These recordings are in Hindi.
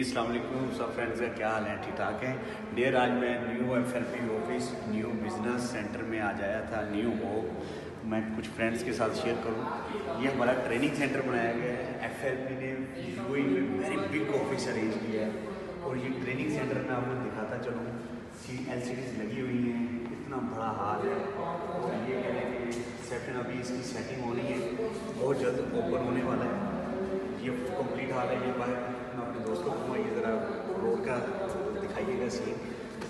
अस्सलाम वालेकुम सब फ्रेंड्स का क्या हाल है, ठीक ठाक है। डेयर आज मैं new FLP office new business centre में आज आया था, न्यू होप। मैं कुछ फ्रेंड्स के साथ शेयर करूं। ये हमारा ट्रेनिंग सेंटर बनाया गया है। FLP ने यूएई में वेरी बिग ऑफिस अरेंज किया है और ये ट्रेनिंग सेंटर में आपको दिखाता चलूँ। LCDs लगी हुई हैं, इतना बड़ा हाल है। और ये कह लें कि सेशन अभी इसकी सेटिंग होनी है, बहुत जल्द ओपन होने वाला है। ये कंप्लीट हाल है। ये बाहर मैं अपने दोस्तों को ये ज़रा रोड का दिखाइएगा सीन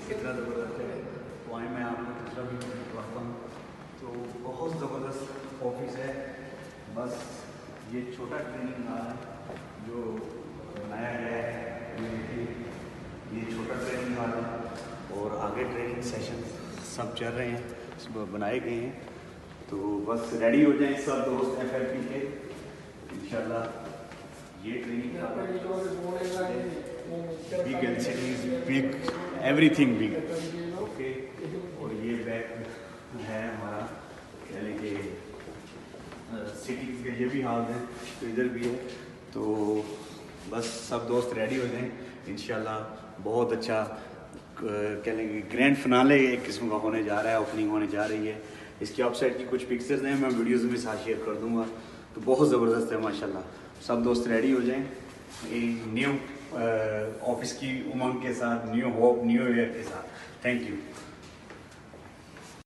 कितना ज़बरदस्त है। तो आए मैं आपको दूसरा भी रखता हूँ। तो बहुत ज़बरदस्त ऑफिस है। बस ये छोटा ट्रेनिंग हाल है जो बनाया गया है। ये छोटा ट्रेनिंग हाल है और आगे ट्रेनिंग सेशन सब चल रहे हैं, बनाए गए हैं। तो बस रेडी हो जाएं सब दोस्त FLP के इंशाल्लाह। ये training big LCDs, big everything big, okay. और ये बैक है हमारा, यानी कि सिटीज़ के ये भी हाल है, तो इधर भी है। तो बस सब दोस्त रेडी हो जाएं इंशाल्लाह। बहुत अच्छा कह लेंगे ग्रैंड फिनाले एक किस्म का होने जा रहा है, ओपनिंग होने जा रही है। इसकी वेबसाइट की कुछ पिक्चर्स हैं, मैं वीडियोज़ में साथ शेयर कर दूँगा। तो बहुत ज़बरदस्त है माशाल्लाह। सब दोस्त रेडी हो जाएं न्यू ऑफिस की उमंग के साथ, न्यू होप न्यू ईयर के साथ। Thank you.